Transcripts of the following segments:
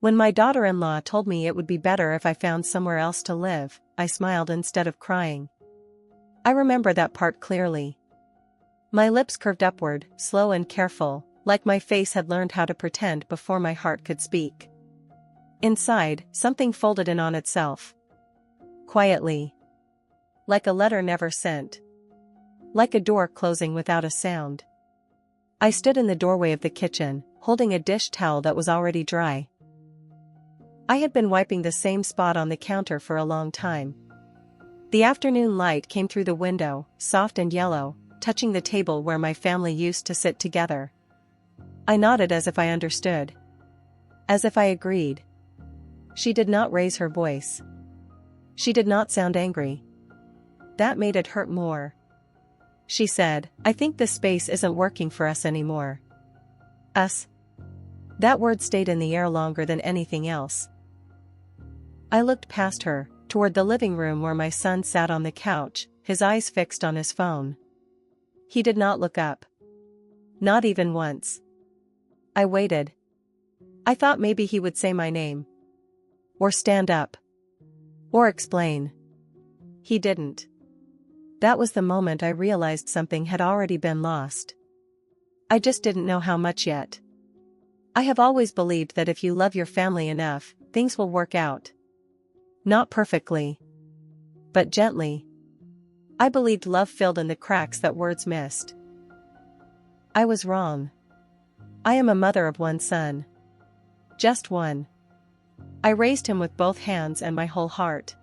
When my daughter-in-law told me it would be better if I found somewhere else to live, I smiled instead of crying. I remember that part clearly. My lips curved upward, slow and careful, like my face had learned how to pretend before my heart could speak. Inside, something folded in on itself. Quietly. Like a letter never sent. Like a door closing without a sound. I stood in the doorway of the kitchen, holding a dish towel that was already dry. I had been wiping the same spot on the counter for a long time. The afternoon light came through the window, soft and yellow, touching the table where my family used to sit together. I nodded as if I understood. As if I agreed. She did not raise her voice. She did not sound angry. That made it hurt more. She said, "I think this space isn't working for us anymore." Us? That word stayed in the air longer than anything else. I looked past her, toward the living room where my son sat on the couch, his eyes fixed on his phone. He did not look up. Not even once. I waited. I thought maybe he would say my name. Or stand up. Or explain. He didn't. That was the moment I realized something had already been lost. I just didn't know how much yet. I have always believed that if you love your family enough, things will work out. Not perfectly. But gently. I believed love filled in the cracks that words missed. I was wrong. I am a mother of one son. Just one. I raised him with both hands and my whole heart.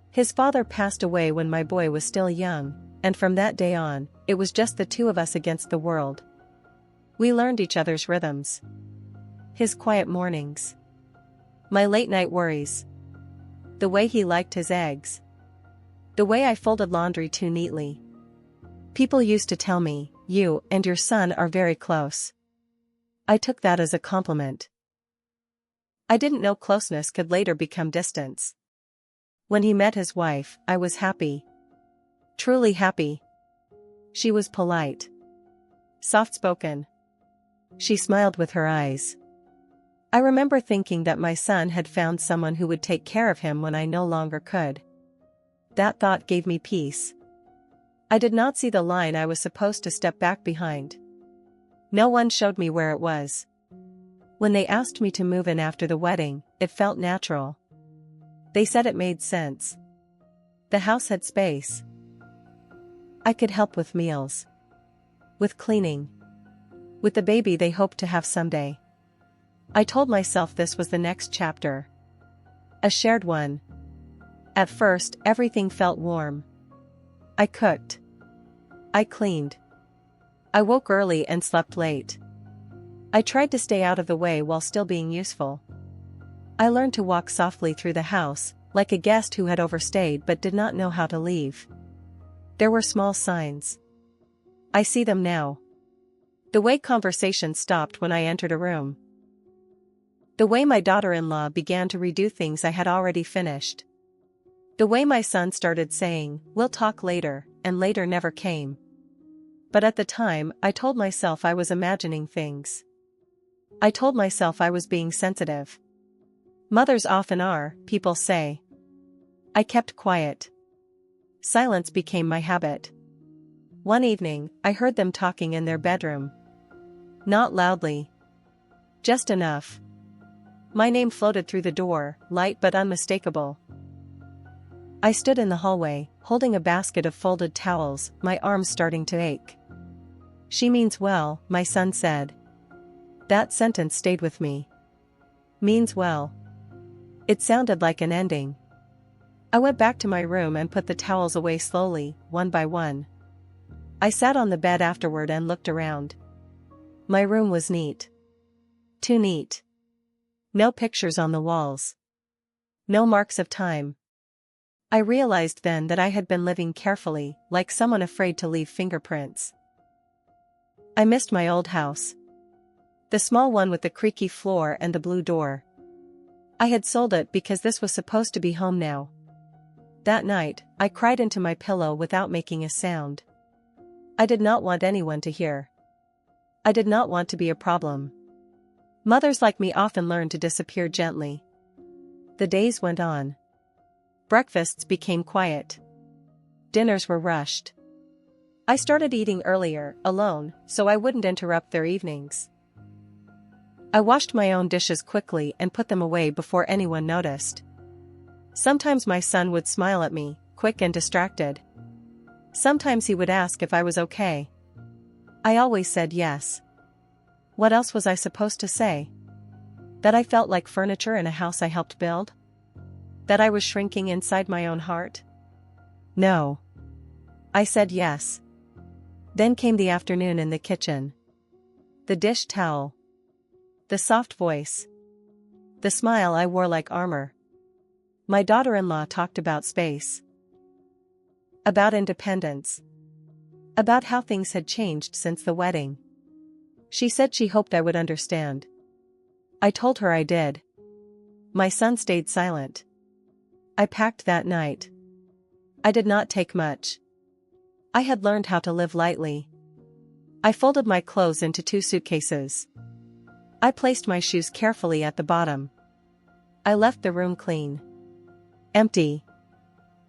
His father passed away when my boy was still young, and from that day on, it was just the two of us against the world. We learned each other's rhythms. His quiet mornings. My late-night worries. The way he liked his eggs. The way I folded laundry too neatly. People used to tell me, "You and your son are very close." I took that as a compliment. I didn't know closeness could later become distance. When he met his wife, I was happy. Truly happy. She was polite. Soft-spoken. She smiled with her eyes. I remember thinking that my son had found someone who would take care of him when I no longer could. That thought gave me peace. I did not see the line I was supposed to step back behind. No one showed me where it was. When they asked me to move in after the wedding, it felt natural. They said it made sense. The house had space. I could help with meals. With cleaning. With the baby they hoped to have someday. I told myself this was the next chapter. A shared one. At first, everything felt warm. I cooked. I cleaned. I woke early and slept late. I tried to stay out of the way while still being useful. I learned to walk softly through the house, like a guest who had overstayed but did not know how to leave. There were small signs. I see them now. The way conversation stopped when I entered a room. The way my daughter-in-law began to redo things I had already finished. The way my son started saying, "We'll talk later," and later never came. But at the time, I told myself I was imagining things. I told myself I was being sensitive. Mothers often are, people say. I kept quiet. Silence became my habit. One evening, I heard them talking in their bedroom. Not loudly. Just enough. My name floated through the door, light but unmistakable. I stood in the hallway, holding a basket of folded towels, my arms starting to ache. "She means well," my son said. That sentence stayed with me. Means well. It sounded like an ending. I went back to my room and put the towels away slowly, one by one. I sat on the bed afterward and looked around. My room was neat. Too neat. No pictures on the walls. No marks of time. I realized then that I had been living carefully, like someone afraid to leave fingerprints. I missed my old house. The small one with the creaky floor and the blue door. I had sold it because this was supposed to be home now. That night, I cried into my pillow without making a sound. I did not want anyone to hear. I did not want to be a problem. Mothers like me often learn to disappear gently. The days went on. Breakfasts became quiet. Dinners were rushed. I started eating earlier, alone, so I wouldn't interrupt their evenings. I washed my own dishes quickly and put them away before anyone noticed. Sometimes my son would smile at me, quick and distracted. Sometimes he would ask if I was okay. I always said yes. What else was I supposed to say? That I felt like furniture in a house I helped build? That I was shrinking inside my own heart? No. I said yes. Then came the afternoon in the kitchen. The dish towel. The soft voice. The smile I wore like armor. My daughter-in-law talked about space. About independence. About how things had changed since the wedding. She said she hoped I would understand. I told her I did. My son stayed silent. I packed that night. I did not take much. I had learned how to live lightly. I folded my clothes into 2 suitcases. I placed my shoes carefully at the bottom. I left the room clean. Empty.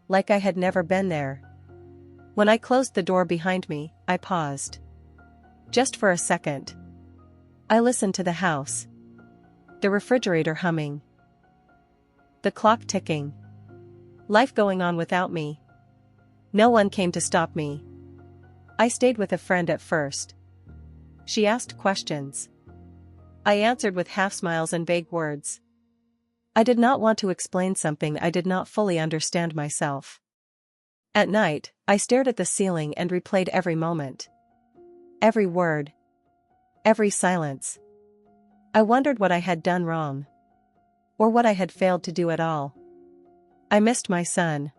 Like I had never been there. When I closed the door behind me, I paused. Just for a second. I listened to the house. The refrigerator humming. The clock ticking. Life going on without me. No one came to stop me. I stayed with a friend at first. She asked questions. I answered with half smiles and vague words. I did not want to explain something I did not fully understand myself. At night, I stared at the ceiling and replayed every moment. Every word. Every silence. I wondered what I had done wrong. Or what I had failed to do at all. I missed my son.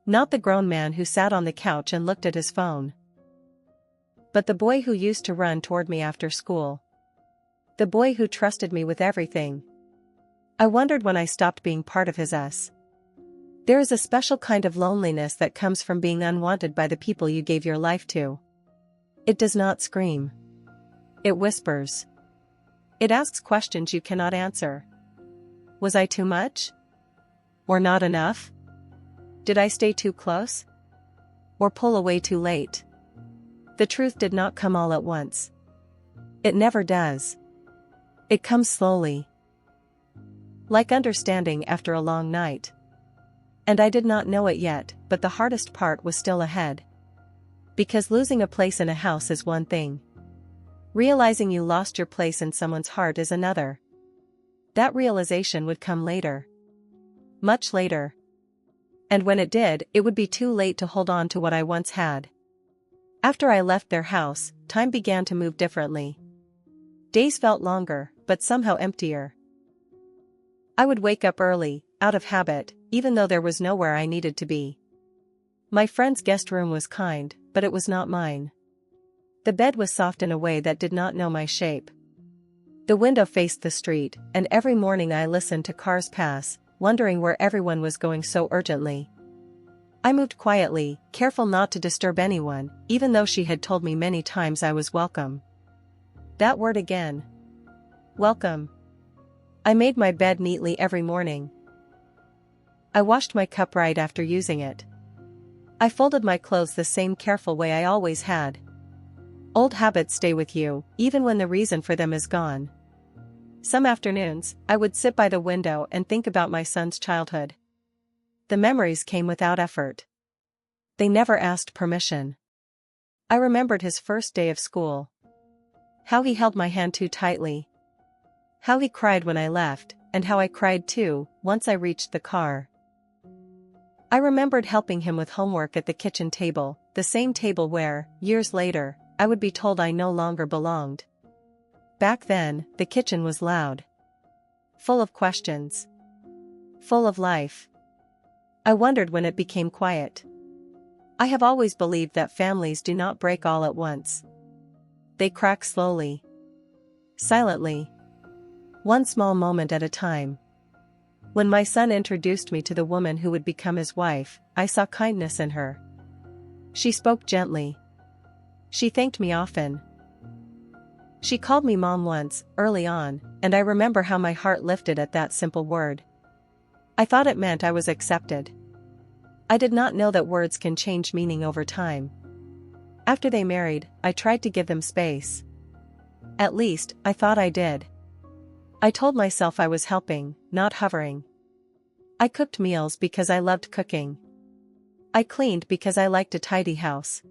Not the grown man who sat on the couch and looked at his phone. But the boy who used to run toward me after school. The boy who trusted me with everything. I wondered when I stopped being part of his us. There is a special kind of loneliness that comes from being unwanted by the people you gave your life to. It does not scream. It whispers. It asks questions you cannot answer. Was I too much? Or not enough? Did I stay too close? Or pull away too late? The truth did not come all at once. It never does. It comes slowly. Like understanding after a long night. And I did not know it yet, but the hardest part was still ahead. Because losing a place in a house is one thing. Realizing you lost your place in someone's heart is another. That realization would come later. Much later. And when it did, it would be too late to hold on to what I once had. After I left their house, time began to move differently. Days felt longer, but somehow emptier. I would wake up early, out of habit, even though there was nowhere I needed to be. My friend's guest room was kind, but it was not mine. The bed was soft in a way that did not know my shape. The window faced the street, and every morning I listened to cars pass, wondering where everyone was going so urgently. I moved quietly, careful not to disturb anyone, even though she had told me many times I was welcome. That word again. Welcome. I made my bed neatly every morning. I washed my cup right after using it. I folded my clothes the same careful way I always had. Old habits stay with you, even when the reason for them is gone. Some afternoons, I would sit by the window and think about my son's childhood. The memories came without effort. They never asked permission. I remembered his first day of school. How he held my hand too tightly. How he cried when I left, and how I cried too, once I reached the car. I remembered helping him with homework at the kitchen table, the same table where, years later, I would be told I no longer belonged. Back then, the kitchen was loud. Full of questions. Full of life. I wondered when it became quiet. I have always believed that families do not break all at once. They crack slowly. Silently. One small moment at a time. When my son introduced me to the woman who would become his wife, I saw kindness in her. She spoke gently. She thanked me often. She called me mom once, early on, and I remember how my heart lifted at that simple word. I thought it meant I was accepted. I did not know that words can change meaning over time. After they married, I tried to give them space. At least, I thought I did. I told myself I was helping, not hovering. I cooked meals because I loved cooking. I cleaned because I liked a tidy house.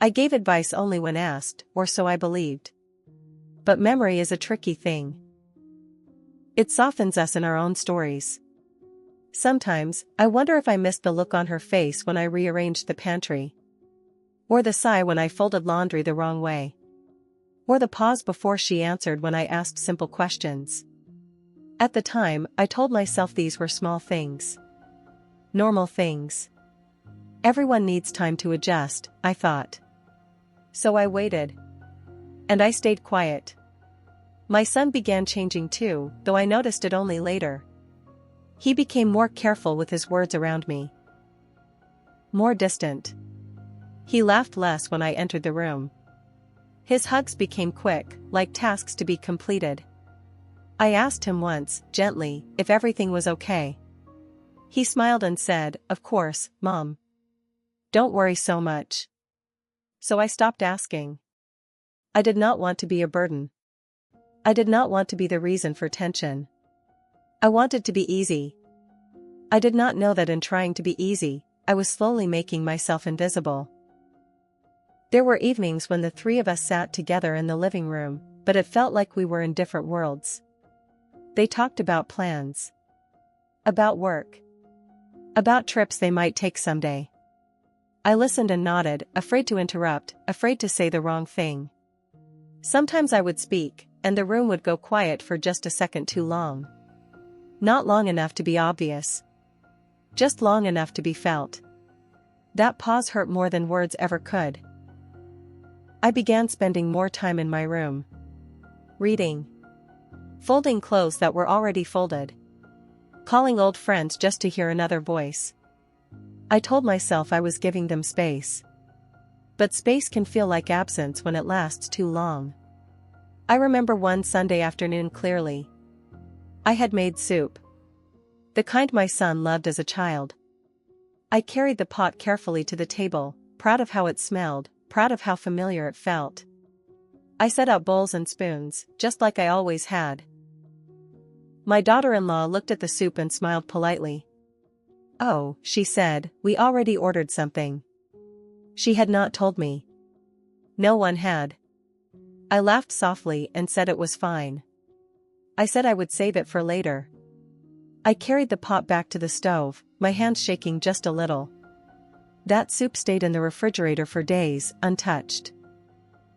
I gave advice only when asked, or so I believed. But memory is a tricky thing. It softens us in our own stories. Sometimes, I wonder if I missed the look on her face when I rearranged the pantry. Or the sigh when I folded laundry the wrong way. Or the pause before she answered when I asked simple questions. At the time, I told myself these were small things. Normal things. Everyone needs time to adjust, I thought. So I waited. And I stayed quiet. My son began changing too, though I noticed it only later. He became more careful with his words around me. More distant. He laughed less when I entered the room. His hugs became quick, like tasks to be completed. I asked him once, gently, if everything was okay. He smiled and said, "Of course, Mom. Don't worry so much." So I stopped asking. I did not want to be a burden. I did not want to be the reason for tension. I wanted to be easy. I did not know that in trying to be easy, I was slowly making myself invisible. There were evenings when the three of us sat together in the living room, but it felt like we were in different worlds. They talked about plans. About work. About trips they might take someday. I listened and nodded, afraid to interrupt, afraid to say the wrong thing. Sometimes I would speak, and the room would go quiet for just a second too long. Not long enough to be obvious. Just long enough to be felt. That pause hurt more than words ever could. I began spending more time in my room. Reading. Folding clothes that were already folded. Calling old friends just to hear another voice. I told myself I was giving them space. But space can feel like absence when it lasts too long. I remember one Sunday afternoon clearly. I had made soup. The kind my son loved as a child. I carried the pot carefully to the table, proud of how it smelled, proud of how familiar it felt. I set out bowls and spoons, just like I always had. My daughter-in-law looked at the soup and smiled politely. "Oh," she said, "we already ordered something." She had not told me. No one had. I laughed softly and said it was fine. I said I would save it for later. I carried the pot back to the stove, my hands shaking just a little. That soup stayed in the refrigerator for days, untouched.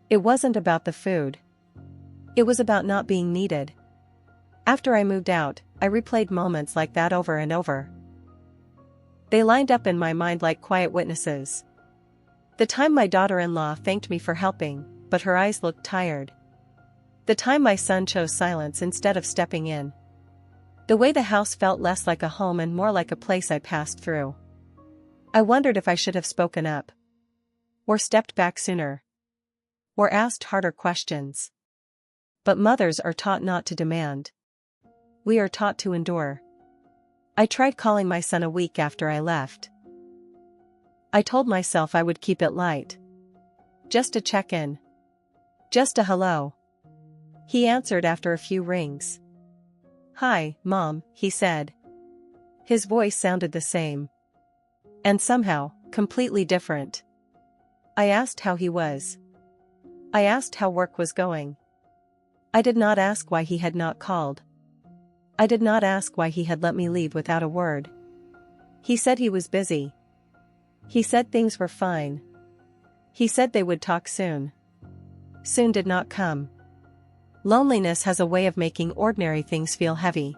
It wasn't about the food. It was about not being needed. After I moved out, I replayed moments like that over and over. They lined up in my mind like quiet witnesses. The time my daughter-in-law thanked me for helping, but her eyes looked tired. The time my son chose silence instead of stepping in. The way the house felt less like a home and more like a place I passed through. I wondered if I should have spoken up. Or stepped back sooner. Or asked harder questions. But mothers are taught not to demand. We are taught to endure. I tried calling my son a week after I left. I told myself I would keep it light. Just a check-in. Just a hello. He answered after a few rings. "Hi, Mom," he said. His voice sounded the same. And somehow, completely different. I asked how he was. I asked how work was going. I did not ask why he had not called. I did not ask why he had let me leave without a word. He said he was busy. He said things were fine. He said they would talk soon. Soon did not come. Loneliness has a way of making ordinary things feel heavy.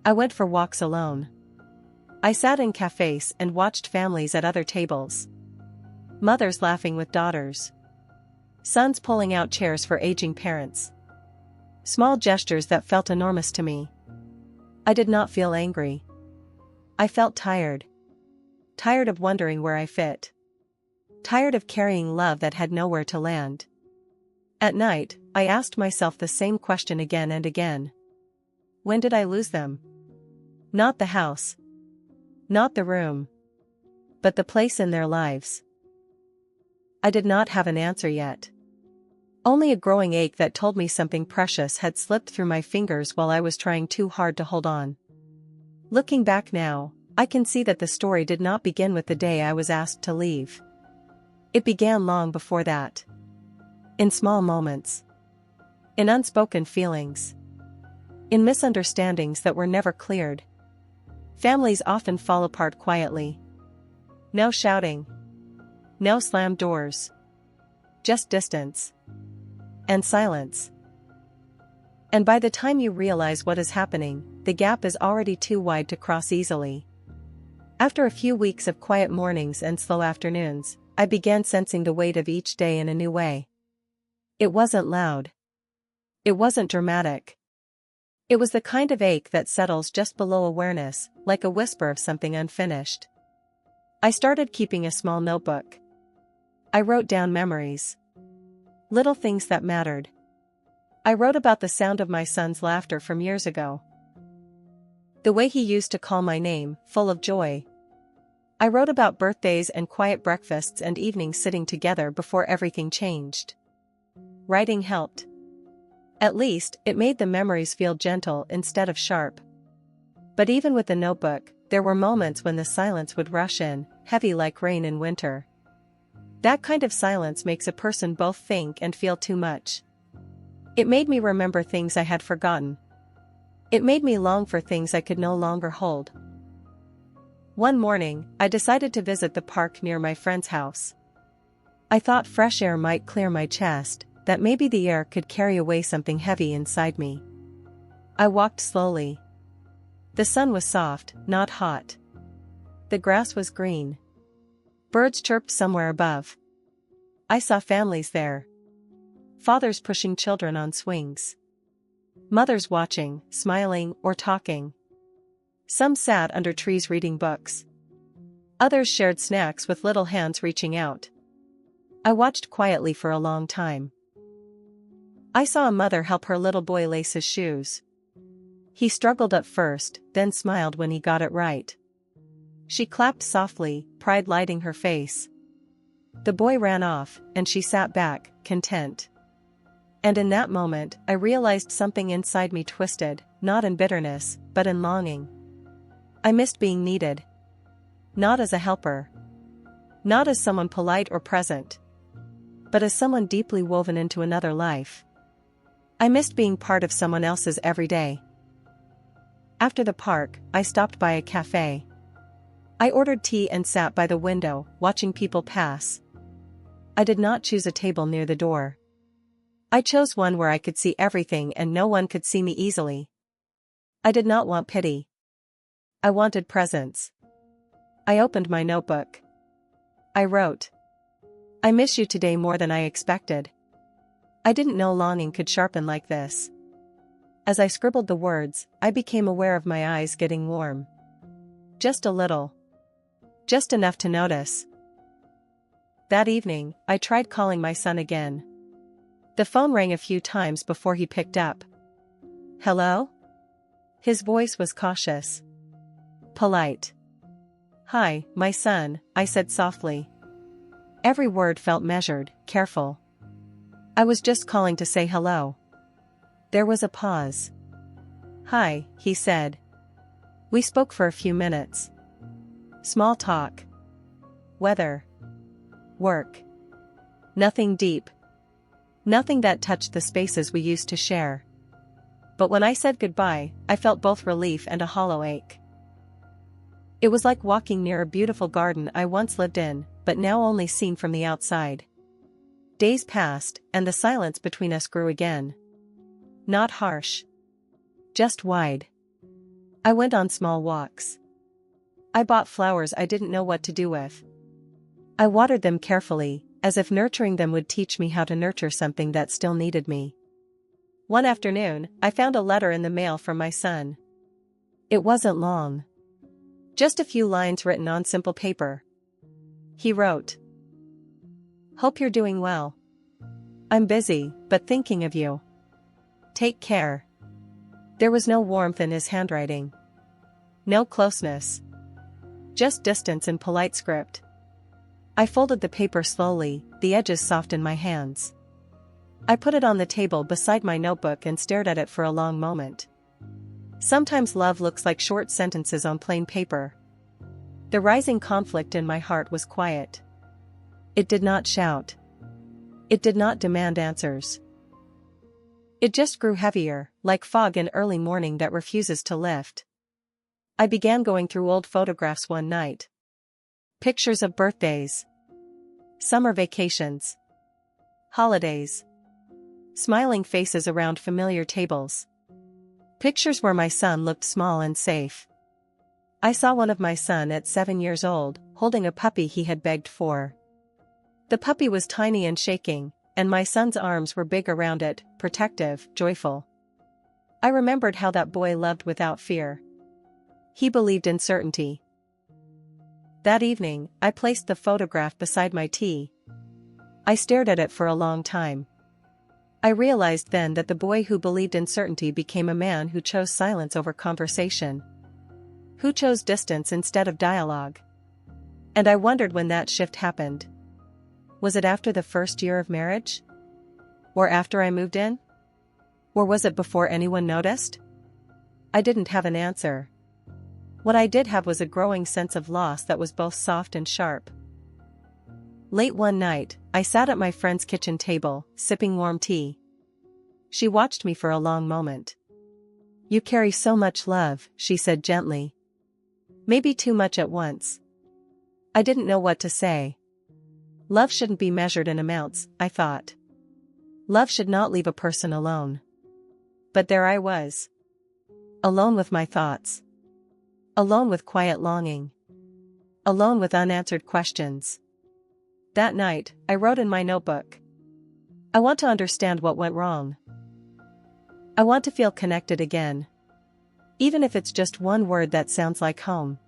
I went for walks alone. I sat in cafes and watched families at other tables. Mothers laughing with daughters. Sons pulling out chairs for aging parents. Small gestures that felt enormous to me. I did not feel angry. I felt tired. Tired of wondering where I fit. Tired of carrying love that had nowhere to land. At night, I asked myself the same question again and again. When did I lose them? Not the house. Not the room. But the place in their lives. I did not have an answer yet. Only a growing ache that told me something precious had slipped through my fingers while I was trying too hard to hold on. Looking back now, I can see that the story did not begin with the day I was asked to leave. It began long before that. In small moments. In unspoken feelings. In misunderstandings that were never cleared. Families often fall apart quietly. No shouting. No slammed doors. Just distance. And silence. And by the time you realize what is happening, the gap is already too wide to cross easily. After a few weeks of quiet mornings and slow afternoons, I began sensing the weight of each day in a new way. It wasn't loud. It wasn't dramatic. It was the kind of ache that settles just below awareness, like a whisper of something unfinished. I started keeping a small notebook. I wrote down memories. Little things that mattered. I wrote about the sound of my son's laughter from years ago. The way he used to call my name, full of joy. I wrote about birthdays and quiet breakfasts and evenings sitting together before everything changed. Writing helped. At least, it made the memories feel gentle instead of sharp. But even with the notebook, there were moments when the silence would rush in, heavy like rain in winter. That kind of silence makes a person both think and feel too much. It made me remember things I had forgotten. It made me long for things I could no longer hold. One morning, I decided to visit the park near my friend's house. I thought fresh air might clear my chest, that maybe the air could carry away something heavy inside me. I walked slowly. The sun was soft, not hot. The grass was green. Birds chirped somewhere above. I saw families there. Fathers pushing children on swings. Mothers watching, smiling, or talking. Some sat under trees reading books. Others shared snacks with little hands reaching out. I watched quietly for a long time. I saw a mother help her little boy lace his shoes. He struggled at first, then smiled when he got it right. She clapped softly, pride lighting her face. The boy ran off, and she sat back, content. And in that moment, I realized something inside me twisted, not in bitterness, but in longing. I missed being needed. Not as a helper. Not as someone polite or present. But as someone deeply woven into another life. I missed being part of someone else's everyday. After the park, I stopped by a cafe. I ordered tea and sat by the window, watching people pass. I did not choose a table near the door. I chose one where I could see everything and no one could see me easily. I did not want pity. I wanted presence. I opened my notebook. I wrote. I miss you today more than I expected. I didn't know longing could sharpen like this. As I scribbled the words, I became aware of my eyes getting warm. Just a little. Just enough to notice. That evening, I tried calling my son again. The phone rang a few times before he picked up. Hello? His voice was cautious. Polite. Hi, my son, I said softly. Every word felt measured, careful. I was just calling to say hello. There was a pause. Hi, he said. We spoke for a few minutes. Small talk. Weather. Work. Nothing deep. Nothing that touched the spaces we used to share. But when I said goodbye, I felt both relief and a hollow ache. It was like walking near a beautiful garden I once lived in, but now only seen from the outside. Days passed, and the silence between us grew again. Not harsh. Just wide. I went on small walks. I bought flowers I didn't know what to do with. I watered them carefully, as if nurturing them would teach me how to nurture something that still needed me. One afternoon, I found a letter in the mail from my son. It wasn't long. Just a few lines written on simple paper. He wrote. Hope you're doing well. I'm busy, but thinking of you. Take care. There was no warmth in his handwriting. No closeness. Just distance in polite script. I folded the paper slowly, the edges soft in my hands. I put it on the table beside my notebook and stared at it for a long moment. Sometimes love looks like short sentences on plain paper. The rising conflict in my heart was quiet. It did not shout. It did not demand answers. It just grew heavier, like fog in early morning that refuses to lift. I began going through old photographs one night. Pictures of birthdays. Summer vacations. Holidays. Smiling faces around familiar tables. Pictures where my son looked small and safe. I saw one of my son at 7 years old, holding a puppy he had begged for. The puppy was tiny and shaking, and my son's arms were big around it, protective, joyful. I remembered how that boy loved without fear. He believed in certainty. That evening, I placed the photograph beside my tea. I stared at it for a long time. I realized then that the boy who believed in certainty became a man who chose silence over conversation. Who chose distance instead of dialogue. And I wondered when that shift happened. Was it after the first year of marriage? Or after I moved in? Or was it before anyone noticed? I didn't have an answer. What I did have was a growing sense of loss that was both soft and sharp. Late one night, I sat at my friend's kitchen table, sipping warm tea. She watched me for a long moment. "You carry so much love," she said gently. "Maybe too much at once." I didn't know what to say. Love shouldn't be measured in amounts, I thought. Love should not leave a person alone. But there I was. Alone with my thoughts. Alone with quiet longing. Alone with unanswered questions. That night, I wrote in my notebook. I want to understand what went wrong. I want to feel connected again. Even if it's just one word that sounds like home.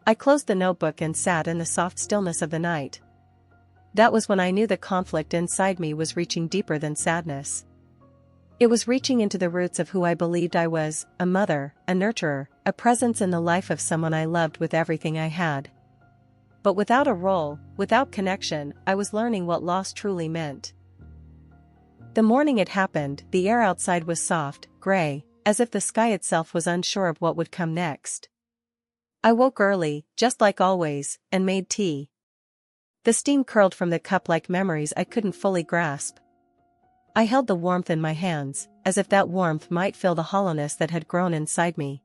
I closed the notebook and sat in the soft stillness of the night. That was when I knew the conflict inside me was reaching deeper than sadness. It was reaching into the roots of who I believed I was, a mother, a nurturer, a presence in the life of someone I loved with everything I had. But without a role, without connection, I was learning what loss truly meant. The morning it happened, the air outside was soft, gray, as if the sky itself was unsure of what would come next. I woke early, just like always, and made tea. The steam curled from the cup like memories I couldn't fully grasp. I held the warmth in my hands, as if that warmth might fill the hollowness that had grown inside me.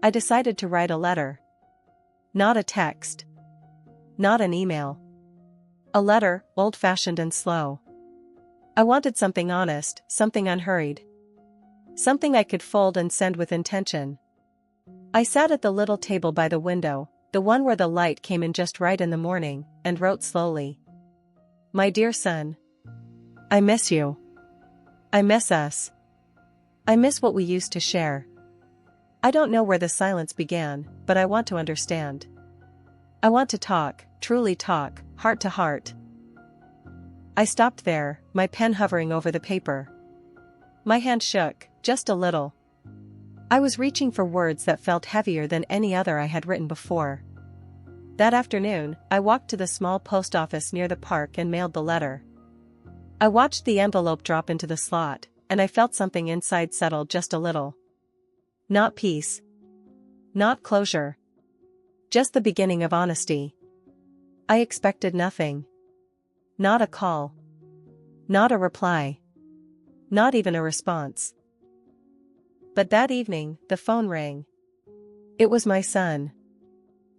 I decided to write a letter. Not a text. Not an email. A letter, old-fashioned and slow. I wanted something honest, something unhurried. Something I could fold and send with intention. I sat at the little table by the window, the one where the light came in just right in the morning, and wrote slowly. My dear son. I miss you. I miss us. I miss what we used to share. I don't know where the silence began, but I want to understand. I want to talk, truly talk, heart to heart. I stopped there, my pen hovering over the paper. My hand shook, just a little. I was reaching for words that felt heavier than any other I had written before. That afternoon, I walked to the small post office near the park and mailed the letter. I watched the envelope drop into the slot, and I felt something inside settle just a little. Not peace. Not closure. Just the beginning of honesty. I expected nothing. Not a call. Not a reply. Not even a response. But that evening, the phone rang. It was my son.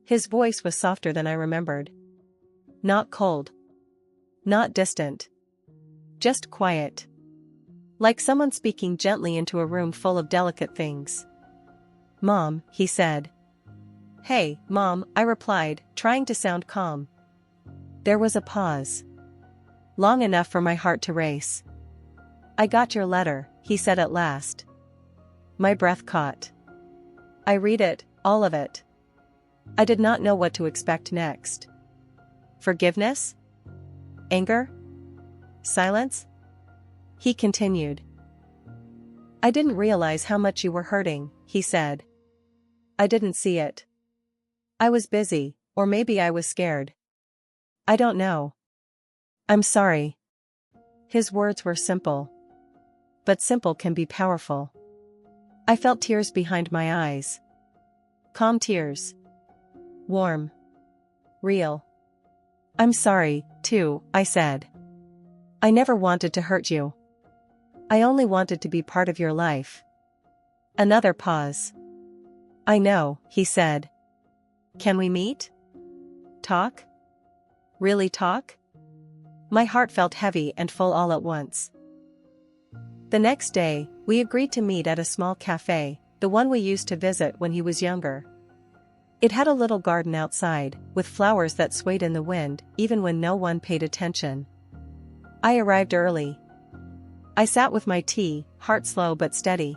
His voice was softer than I remembered. Not cold. Not distant. Just quiet. Like someone speaking gently into a room full of delicate things. Mom, he said. Hey, Mom, I replied, trying to sound calm. There was a pause. Long enough for my heart to race. I got your letter, he said at last. My breath caught. I read it, all of it. I did not know what to expect next. Forgiveness? Anger? Silence? He continued. I didn't realize how much you were hurting, he said. I didn't see it. I was busy, or maybe I was scared. I don't know. I'm sorry. His words were simple. But simple can be powerful. I felt tears behind my eyes. Calm tears. Warm. Real. I'm sorry, too, I said. I never wanted to hurt you. I only wanted to be part of your life. Another pause. I know, he said. Can we meet? Talk? Really talk? My heart felt heavy and full all at once. The next day, we agreed to meet at a small cafe, the one we used to visit when he was younger. It had a little garden outside, with flowers that swayed in the wind, even when no one paid attention. I arrived early. I sat with my tea, heart slow but steady.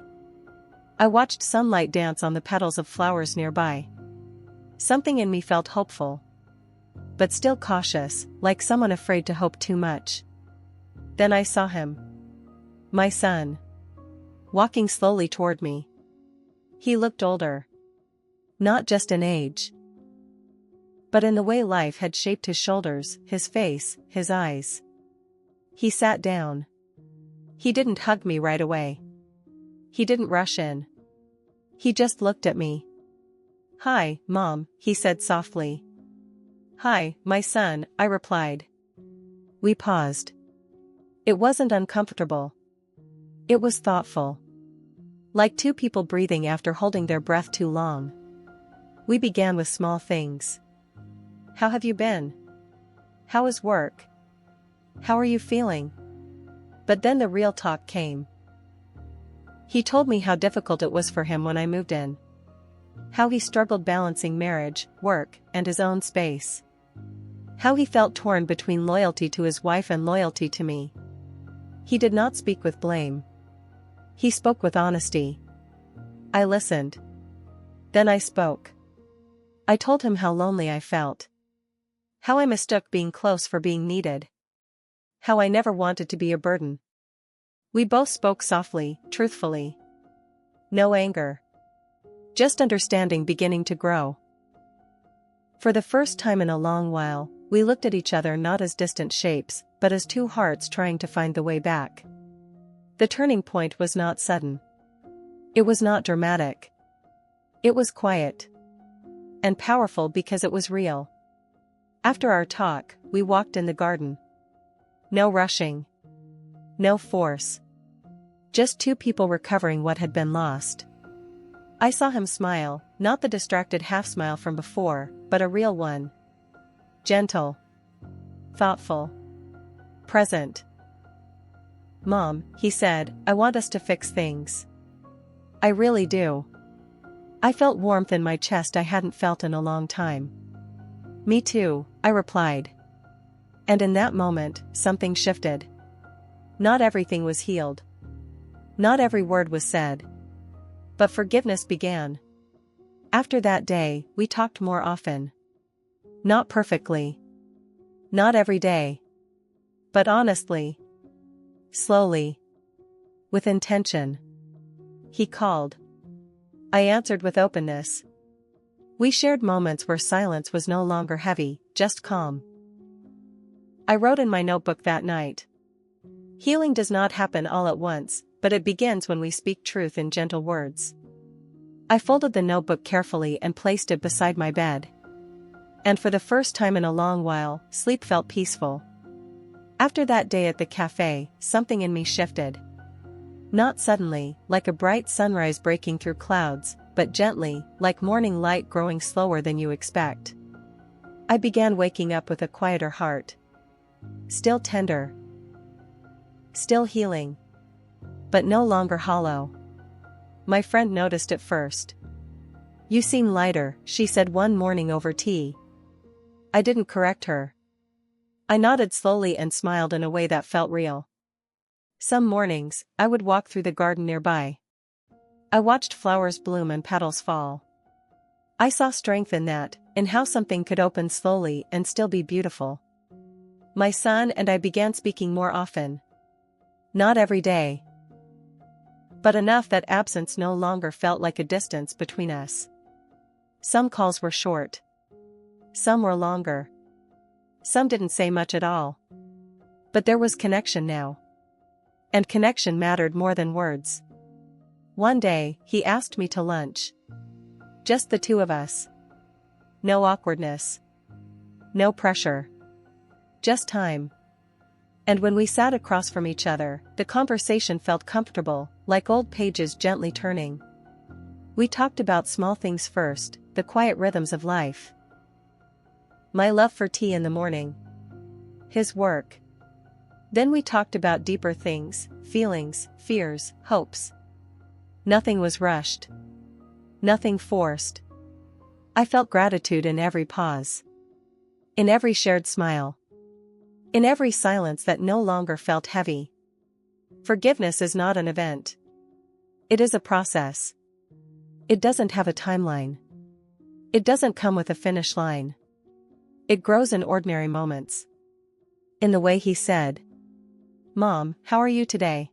I watched sunlight dance on the petals of flowers nearby. Something in me felt hopeful. But still cautious, like someone afraid to hope too much. Then I saw him. My son. Walking slowly toward me. He looked older. Not just in age, but in the way life had shaped his shoulders, his face, his eyes. He sat down. He didn't hug me right away. He didn't rush in. He just looked at me. Hi, Mom, he said softly. Hi, my son, I replied. We paused. It wasn't uncomfortable. It was thoughtful. Like two people breathing after holding their breath too long. We began with small things. How have you been? How is work? How are you feeling? But then the real talk came. He told me how difficult it was for him when I moved in. How he struggled balancing marriage, work, and his own space. How he felt torn between loyalty to his wife and loyalty to me. He did not speak with blame. He spoke with honesty. I listened. Then I spoke. I told him how lonely I felt. How I mistook being close for being needed. How I never wanted to be a burden. We both spoke softly, truthfully. No anger. Just understanding beginning to grow. For the first time in a long while, we looked at each other not as distant shapes, but as two hearts trying to find the way back. The turning point was not sudden. It was not dramatic. It was quiet. And powerful because it was real. After our talk, we walked in the garden. No rushing. No force. Just two people recovering what had been lost. I saw him smile, not the distracted half-smile from before, but a real one. Gentle. Thoughtful. Present. Mom, he said, I want us to fix things. I really do. I felt warmth in my chest I hadn't felt in a long time. Me too, I replied. And in that moment, something shifted. Not everything was healed. Not every word was said. But forgiveness began. After that day, we talked more often. Not perfectly. Not every day. But honestly. Slowly. With intention. He called. I answered with openness. We shared moments where silence was no longer heavy, just calm. I wrote in my notebook that night. Healing does not happen all at once, but it begins when we speak truth in gentle words. I folded the notebook carefully and placed it beside my bed. And for the first time in a long while, sleep felt peaceful. After that day at the cafe, something in me shifted. Not suddenly, like a bright sunrise breaking through clouds, but gently, like morning light growing slower than you expect. I began waking up with a quieter heart. Still tender. Still healing. But no longer hollow. My friend noticed it first. You seem lighter, she said one morning over tea. I didn't correct her. I nodded slowly and smiled in a way that felt real. Some mornings, I would walk through the garden nearby. I watched flowers bloom and petals fall. I saw strength in that, in how something could open slowly and still be beautiful. My son and I began speaking more often. Not every day, but enough that absence no longer felt like a distance between us. Some calls were short. Some were longer. Some didn't say much at all. But there was connection now. And connection mattered more than words. One day, he asked me to lunch. Just the two of us. No awkwardness. No pressure. Just time. And when we sat across from each other, the conversation felt comfortable, like old pages gently turning. We talked about small things first, the quiet rhythms of life. My love for tea in the morning. His work. Then we talked about deeper things, feelings, fears, hopes. Nothing was rushed. Nothing forced. I felt gratitude in every pause. In every shared smile. In every silence that no longer felt heavy. Forgiveness is not an event. It is a process. It doesn't have a timeline. It doesn't come with a finish line. It grows in ordinary moments. In the way he said, "Mom, how are you today?"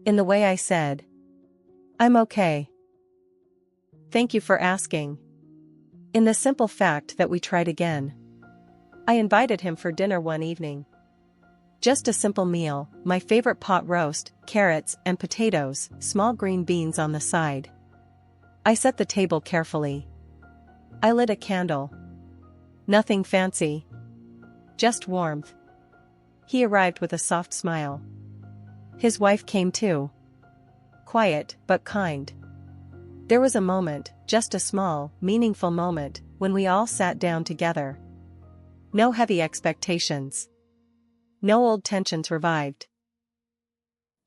In the way I said, "I'm okay. Thank you for asking." In the simple fact that we tried again. I invited him for dinner one evening. Just a simple meal, my favorite pot roast, carrots and potatoes, small green beans on the side. I set the table carefully. I lit a candle. Nothing fancy. Just warmth. He arrived with a soft smile. His wife came too. Quiet, but kind. There was a moment, just a small, meaningful moment, when we all sat down together. No heavy expectations. No old tensions revived.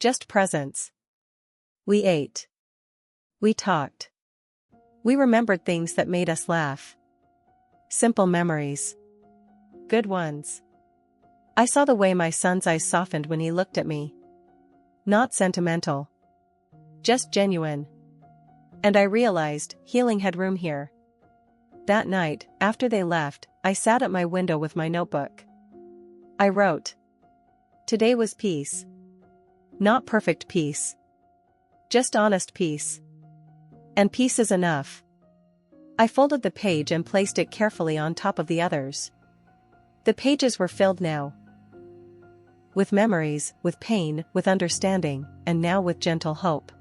Just presence. We ate. We talked. We remembered things that made us laugh. Simple memories. Good ones. I saw the way my son's eyes softened when he looked at me. Not sentimental. Just genuine. And I realized, healing had room here. That night, after they left, I sat at my window with my notebook. I wrote. Today was peace. Not perfect peace. Just honest peace. And peace is enough. I folded the page and placed it carefully on top of the others. The pages were filled now. With memories, with pain, with understanding, and now with gentle hope.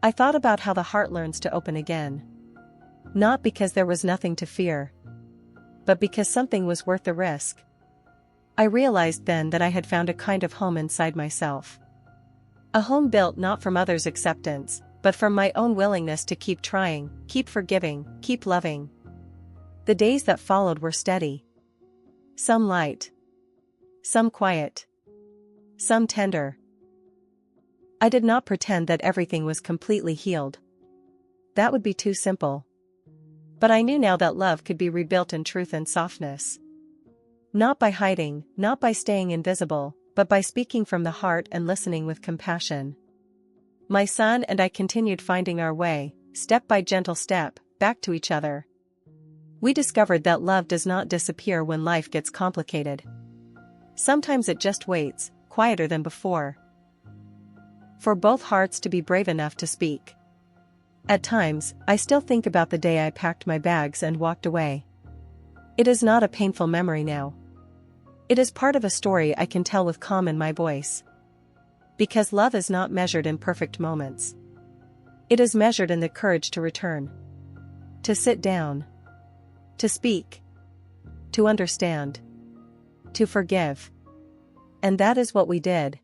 I thought about how the heart learns to open again. Not because there was nothing to fear, but because something was worth the risk. I realized then that I had found a kind of home inside myself. A home built not from others' acceptance, but from my own willingness to keep trying, keep forgiving, keep loving. The days that followed were steady. Some light. Some quiet. Some tender. I did not pretend that everything was completely healed. That would be too simple. But I knew now that love could be rebuilt in truth and softness. Not by hiding, not by staying invisible, but by speaking from the heart and listening with compassion. My son and I continued finding our way, step by gentle step, back to each other. We discovered that love does not disappear when life gets complicated. Sometimes it just waits, quieter than before. For both hearts to be brave enough to speak. At times, I still think about the day I packed my bags and walked away. It is not a painful memory now. It is part of a story I can tell with calm in my voice. Because love is not measured in perfect moments. It is measured in the courage to return. To sit down. To speak. To understand. To forgive. And that is what we did.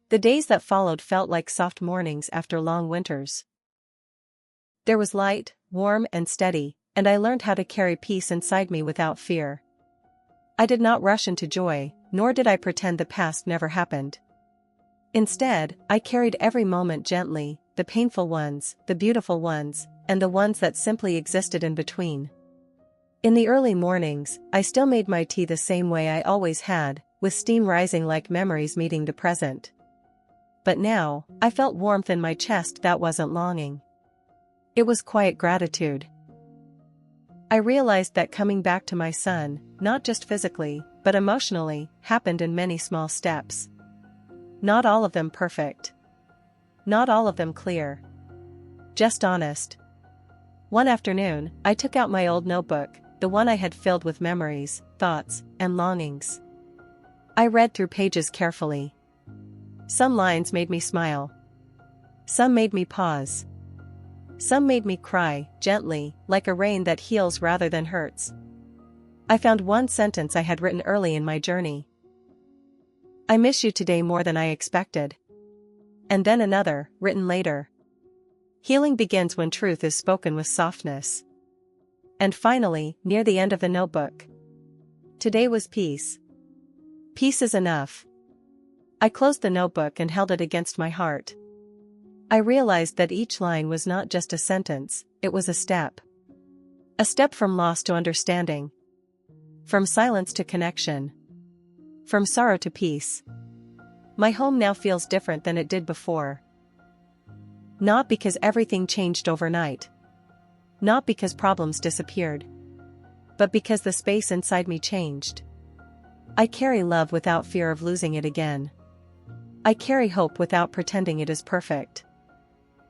The days that followed felt like soft mornings after long winters. There was light, warm and steady, and I learned how to carry peace inside me without fear. I did not rush into joy, nor did I pretend the past never happened. Instead, I carried every moment gently, the painful ones, the beautiful ones, and the ones that simply existed in between. In the early mornings, I still made my tea the same way I always had, with steam rising like memories meeting the present. But now, I felt warmth in my chest that wasn't longing. It was quiet gratitude. I realized that coming back to my son, not just physically, but emotionally, happened in many small steps. Not all of them perfect. Not all of them clear. Just honest. One afternoon, I took out my old notebook, the one I had filled with memories, thoughts, and longings. I read through pages carefully. Some lines made me smile. Some made me pause. Some made me cry, gently, like a rain that heals rather than hurts. I found one sentence I had written early in my journey. I miss you today more than I expected. And then another, written later. Healing begins when truth is spoken with softness. And finally, near the end of the notebook. Today was peace. Peace is enough. I closed the notebook and held it against my heart. I realized that each line was not just a sentence, it was a step. A step from loss to understanding. From silence to connection. From sorrow to peace. My home now feels different than it did before. Not because everything changed overnight. Not because problems disappeared. But because the space inside me changed. I carry love without fear of losing it again. I carry hope without pretending it is perfect.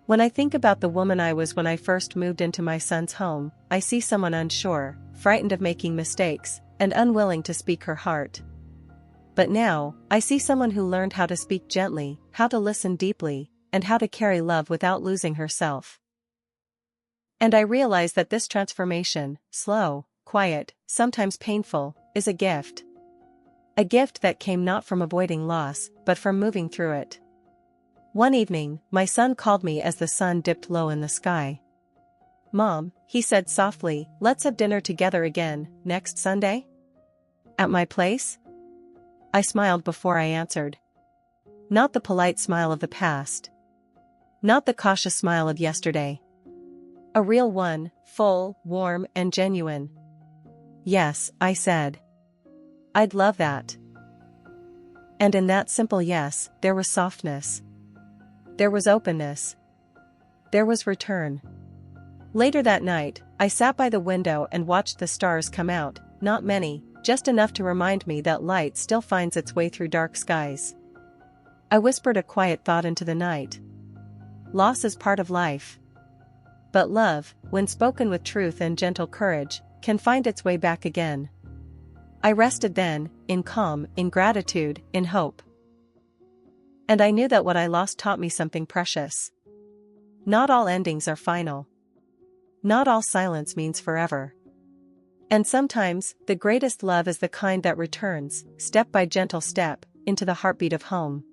When I think about the woman I was when I first moved into my son's home, I see someone unsure, frightened of making mistakes, and unwilling to speak her heart. But now, I see someone who learned how to speak gently, how to listen deeply, and how to carry love without losing herself. And I realize that this transformation, slow, quiet, sometimes painful, is a gift. A gift that came not from avoiding loss, but from moving through it. One evening, my son called me as the sun dipped low in the sky. "Mom," he said softly, "let's have dinner together again, next Sunday? At my place?" I smiled before I answered. Not the polite smile of the past. Not the cautious smile of yesterday. A real one, full, warm, and genuine. "Yes," I said. "I'd love that." And in that simple yes, there was softness. There was openness. There was return. Later that night, I sat by the window and watched the stars come out, not many, just enough to remind me that light still finds its way through dark skies. I whispered a quiet thought into the night. Loss is part of life. But love, when spoken with truth and gentle courage, can find its way back again. I rested then, in calm, in gratitude, in hope. And I knew that what I lost taught me something precious. Not all endings are final. Not all silence means forever. And sometimes, the greatest love is the kind that returns, step by gentle step, into the heartbeat of home.